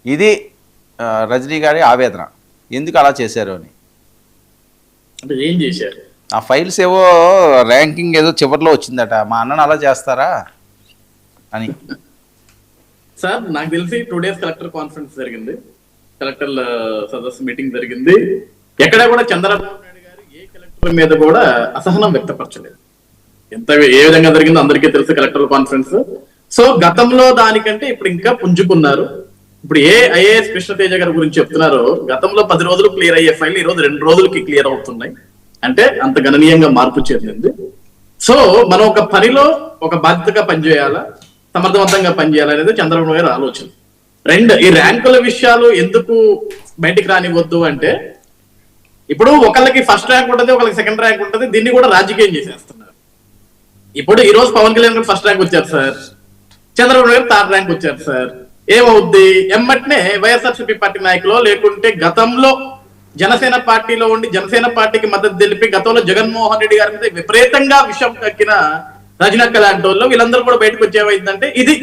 ఇది రజనీ గారి ఆవేదన. ఎందుకు అలా చేశారు అని. అంటే ఏం చేశారు? ఆ ఫైల్స్ ఏవో ర్యాంకింగ్ ఏదో చివరిలో వచ్చిందట, మా అన్నను అలా చేస్తారా అని. సార్ నాకు తెలిసి 2 days కలెక్టర్ కాన్ఫరెన్స్ జరిగింది, కలెక్టర్ల సదస్సు మీటింగ్ జరిగింది. ఎక్కడా కూడా చంద్రబాబు నాయుడు గారు ఏ కలెక్టర్ మీద కూడా అసహనం వ్యక్తపరచలేదు. ఏ విధంగా జరిగిందో అందరికీ తెలుసు కలెక్టర్ కాన్ఫరెన్స్. సో గతంలో దానికంటే ఇప్పుడు ఇంకా పుంజుకున్నారు. ఇప్పుడు ఏ ఐఏఎస్ కృష్ణతేజ గారి గురించి చెప్తున్నారో, గతంలో 10 రోజులు క్లియర్ అయ్యే ఫైల్ ఈ రోజు 2 రోజులకి క్లియర్ అవుతున్నాయి. అంటే అంత గణనీయంగా మార్పు చెందింది. సో మనం ఒక పనిలో ఒక బాధ్యతగా పనిచేయాలా, సమర్థవంతంగా పనిచేయాలి అనేది చంద్రబాబు గారి ఆలోచన. 2, ఈ ర్యాంకుల విషయాలు ఎందుకు బయటికి రానివ్వద్దు అంటే, ఇప్పుడు ఒకళ్ళకి ఫస్ట్ ర్యాంక్ ఉంటుంది, ఒకళ్ళకి సెకండ్ ర్యాంక్ ఉంటుంది. దీన్ని కూడా రాజకీయం చేసేస్తున్నారు. ఇప్పుడు ఈ రోజు పవన్ కళ్యాణ్ గారు ఫస్ట్ ర్యాంక్ వచ్చారు సార్, చంద్రబాబు గారు 3rd ర్యాంక్ వచ్చారు సార్. ఏమవుద్ది? ఎమ్మటనే వైఎస్ఆర్సీపీ పార్టీ నాయకులు, లేకుంటే గతంలో జనసేన పార్టీలో ఉండి జనసేన పార్టీకి మద్దతు తెలిపి గతంలో జగన్మోహన్ రెడ్డి గారి మీద విపరీతంగా విషం కక్కిన రజనక్క లాంటి వాళ్ళు, వీళ్ళందరూ కూడా బయటకు వచ్చేవైందంటే ఇది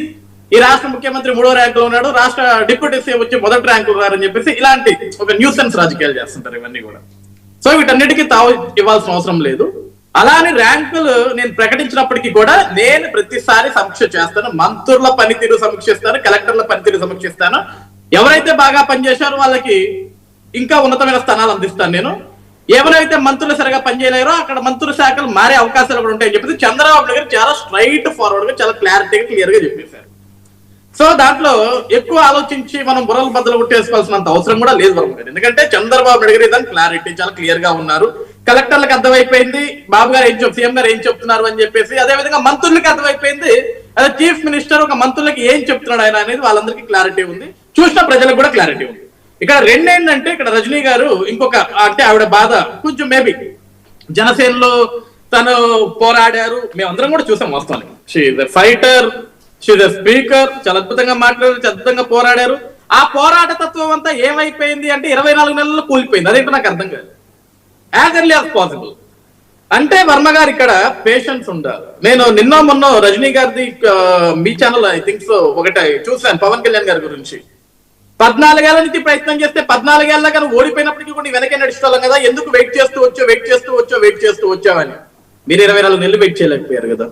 ఈ రాష్ట్ర ముఖ్యమంత్రి 3వ ర్యాంకులో ఉన్నాడు, రాష్ట్ర డిప్యూటీ సీఎం వచ్చి 1వ ర్యాంకులో ఉన్నారని చెప్పేసి ఇలాంటి ఒక న్యూసెన్స్ రాజకీయాలు చేస్తుంటారు ఇవన్నీ కూడా. సో వీటన్నిటికీ తావు ఇవ్వాల్సిన అవసరం లేదు. అలానే ర్యాంకులు నేను ప్రకటించినప్పటికీ కూడా నేను ప్రతిసారి సమీక్ష చేస్తాను. మంత్రుల పనితీరు సమీక్షిస్తాను, కలెక్టర్ల పనితీరు సమీక్షిస్తాను. ఎవరైతే బాగా పనిచేశారో వాళ్ళకి ఇంకా ఉన్నతమైన స్థానాలు అందిస్తాను నేను. ఎవరైతే మంత్రులు సరిగా పనిచేయలేరో అక్కడ మంత్రుల శాఖలు మారే అవకాశాలు కూడా ఉంటాయని చెప్పేసి చంద్రబాబు నాయుడు చాలా స్ట్రైట్ ఫార్వర్డ్ గా, చాలా క్లారిటీగా, క్లియర్ గా చెప్పేశారు. సో దాంట్లో ఎక్కువ ఆలోచించి మనం బుర్రలు బద్దలు కొట్టేసుకోవాల్సినంత అవసరం కూడా లేదు వర్మ గారు. ఎందుకంటే చంద్రబాబు నాయుడు గారు దాని క్లారిటీ చాలా క్లియర్ గా ఉన్నారు. కలెక్టర్లకు అర్థమైపోయింది బాబు గారు సీఎం గారు ఏం చెప్తున్నారు అని చెప్పేసి. అదే విధంగా మంత్రులకి అర్థమైపోయింది, అదే చీఫ్ మినిస్టర్ ఒక మంత్రులకి ఏం చెప్తున్నాడు ఆయన అనేది వాళ్ళందరికీ క్లారిటీ ఉంది, చూసిన ప్రజలకు కూడా క్లారిటీ ఉంది. ఇక్కడ రెండేంటంటే, ఇక్కడ రజనీ గారు ఇంకొక అంటే ఆవిడ బాధ కొంచెం మేబీ జనసేనలో తను పోరాడారు, మేమందరం కూడా చూసాం వాస్తవానికి. She is a fighter, she is a speaker, చాలా అద్భుతంగా మాట్లాడారు, చాలా అద్భుతంగా పోరాడారు. ఆ పోరాట తత్వం అంతా ఏమైపోయింది అంటే 24 నెలల్లో కూలిపోయింది. అదేంటో నాకు అర్థం కాదు. యాజ్ ఎర్లీ యాజ్ పాసిబుల్ అంటే వర్మ గారు ఇక్కడ పేషెన్స్ ఉండాలి. నేను నిన్న మొన్న రజనీ గారిది మీ ఛానల్ ఐ థింక్ సో ఒకటి చూసాను పవన్ కళ్యాణ్ గారి గురించి. 14 ఏళ్ల నుంచి ప్రయత్నం చేస్తే 14 ఏళ్ళ కానీ ఓడిపోయినప్పటికీ కూడా వెనకే నడుచుకోవాలి కదా, ఎందుకు వెయిట్ చేస్తూ వచ్చావని. మీరు 24 నెలలు వెయిట్ చేయలేకపోయారు కదా.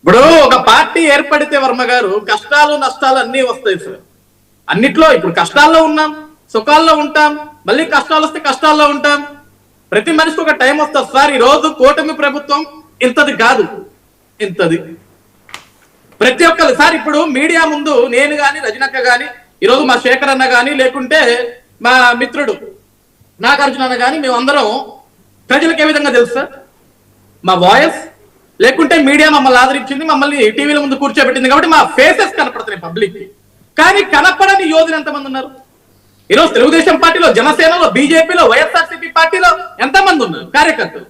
ఇప్పుడు ఒక పార్టీ ఏర్పడితే వర్మ గారు కష్టాలు నష్టాలు అన్ని వస్తాయి సార్. అన్నిట్లో ఇప్పుడు కష్టాల్లో ఉన్నాం, సుఖాల్లో ఉంటాం, మళ్ళీ కష్టాలు వస్తే కష్టాల్లో ఉంటాం. ప్రతి మనిషికి ఒక టైం వస్తుంది సార్. ఈ రోజు కూటమి ప్రభుత్వం ఇంతది కాదు, ఇంతది ప్రతి ఒక్కరు సార్. ఇప్పుడు మీడియా ముందు నేను గాని రజనక్క గాని, ఈరోజు మా శేఖర్ అన్న గాని, లేకుంటే మా మిత్రుడు నాగార్జున అన్న గాని, మేమందరం ప్రజలకు ఏ విధంగా తెలుసు సార్ మా వాయిస్, లేకుంటే మీడియా మమ్మల్ని ఆదరించింది, మమ్మల్ని టీవీల ముందు కూర్చోబెట్టింది కాబట్టి మా ఫేసెస్ కనపడుతున్నాయి పబ్లిక్ కి. కానీ కనపడని యోధులు ఎంతమంది ఉన్నారు ఈరోజు తెలుగుదేశం పార్టీలో, జనసేనలో, బీజేపీలో, వైఎస్ఆర్సీపీ పార్టీలో ఎంతమంది ఉన్నారు కార్యకర్తలు?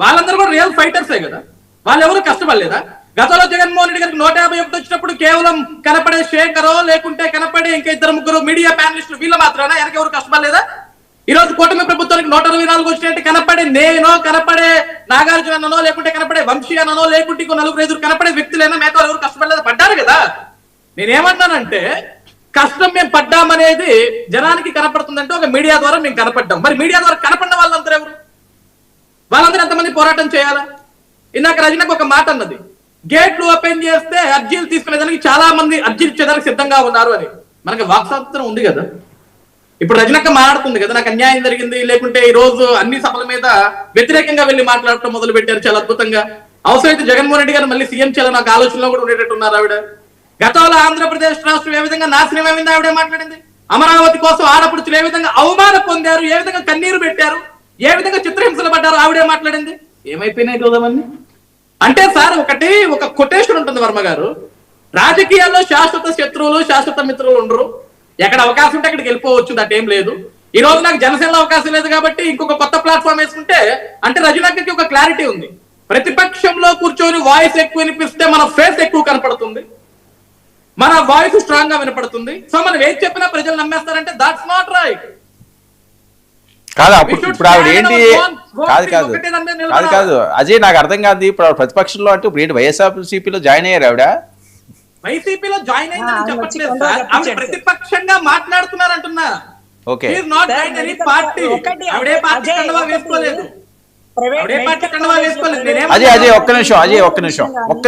వాళ్ళందరూ కూడా రియల్ ఫైటర్సే కదా. వాళ్ళు ఎవరు కష్టపడలేదా? గతంలో జగన్మోహన్ రెడ్డి గారికి 151 వచ్చినప్పుడు కేవలం కనపడే శేఖరో, లేకుంటే కనపడే ఇంకా 2-3 మీడియా ప్యానలిస్టులు వీళ్ళ మాత్రాన వెనక ఎవరు కష్టపడలేదా? ఈ రోజు కూటమి ప్రభుత్వానికి 124 వచ్చినట్టు కనపడే నేనో, కనపడే నాగార్జున అన్ననో, లేకుంటే కనపడే వంశీ అన్ననో, లేకుంటే ఇంకో 4-5 కనపడే వ్యక్తులైనా మిగతా ఎవరు కష్టపడలేదా? పడ్డారు కదా. నేనేమన్నానంటే కష్టం మేము పడ్డామనేది జనానికి కనపడుతుందంటే ఒక మీడియా ద్వారా మేము కనపడ్డాం. మరి మీడియా ద్వారా కనపడిన వాళ్ళందరూ ఎవరు? వాళ్ళందరూ ఎంతమంది పోరాటం చేయాలా? ఇందాక రజనకు ఒక మాట అన్నది, గేట్లు ఓపెన్ చేస్తే అర్జీలు తీసుకునేదానికి చాలా మంది అర్జీలు ఇచ్చేదానికి సిద్ధంగా ఉన్నారు అని. మనకి వాక్ స్వాతంత్రం ఉంది కదా. ఇప్పుడు రజనక్క మాట్లాడుతుంది కదా, నాకు అన్యాయం జరిగింది, లేకుంటే ఈ రోజు అన్ని సభల మీద వ్యతిరేకంగా వెళ్ళి మాట్లాడటం మొదలు పెట్టారు చాలా అద్భుతంగా. అవసరమైతే జగన్మోహన్ రెడ్డి గారు మళ్ళీ సీఎం చేయాలని నాకు ఆలోచనలో కూడా ఉండేటట్టు ఉన్నారు ఆవిడ. గతంలో ఆంధ్రప్రదేశ్ రాష్ట్రం ఏ విధంగా నాశనం ఏమైంది ఆవిడే మాట్లాడింది. అమరావతి కోసం ఆడపడుచులు ఏ విధంగా అవమానం పొందారు, ఏ విధంగా కన్నీరు పెట్టారు, ఏ విధంగా చిత్రహింసలు పడ్డారు ఆవిడే మాట్లాడింది. ఏమైపోయినాయి చూద్దామని అంటే సార్ ఒక కొటేషన్ ఉంటుంది వర్మ గారు, రాజకీయాల్లో శాశ్వత శత్రువులు శాశ్వత మిత్రులు ఉండరు. ఎక్కడ అవకాశం ఉంటే అక్కడికి వెళ్ళిపోవచ్చు, దట్ ఏం లేదు. ఈ రోజు నాకు జనసేనలో అవకాశం లేదు కాబట్టి ఇంకొక కొత్త ప్లాట్ఫామ్ వేసుకుంటే అంటే రజనక్కకి ఒక క్లారిటీ ఉంది. ప్రతిపక్షంలో కూర్చొని వాయిస్ ఎక్కువ వినిపిస్తే మన ఫేస్ ఎక్కువ కనపడుతుంది, మన వాయిస్ స్ట్రాంగ్ గా వినపడుతుంది. సో మనం ఏం చెప్పినా ప్రజలు నమ్మేస్తారంటే దాట్స్ నాట్ రైట్. కాదు ఇప్పుడు ఆవిడ ఏంటి? కాదు అజయ్, నాకు అర్థం కాదు. ఇప్పుడు ప్రతిపక్షంలో అంటే ఇప్పుడు ఏంటి వైఎస్ఆర్సీపీలో జాయిన్ అయ్యారు ఆవిడ? వైసీపీలో జాయిన్ అయిందని ఆమె చెప్పట్లేదు వచ్చి సార్, ఆవిడ కొండ ప్రతిపక్షంగా మాట్లాడుతున్నారు అంటున్నా. ఓకే పార్టీ ఆవిడే పార్టీ కండువా వేసుకోలేదు. ఆవిడే పార్టీ కండువా వేసుకోలేదు. అజయ్ ఒక్క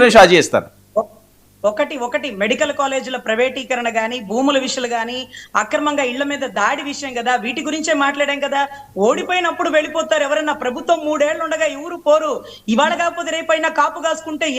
నిమిషం అజయ్ ఇస్తాను. ఒకటి మెడికల్ కాలేజీల ప్రైవేటీకరణ గానీ, భూముల విషయాలు గానీ, అక్రమంగా ఇళ్ల మీద దాడి విషయం కదా, వీటి గురించే మాట్లాడాం కదా. ఓడిపోయినప్పుడు వెళ్ళిపోతారు ఎవరన్నా. ప్రభుత్వం 3 ఏళ్ళు ఉండగా ఎవరు పోరు. ఇవాళ కాకపోతే రేపైనా కాపు కాసుకుంటే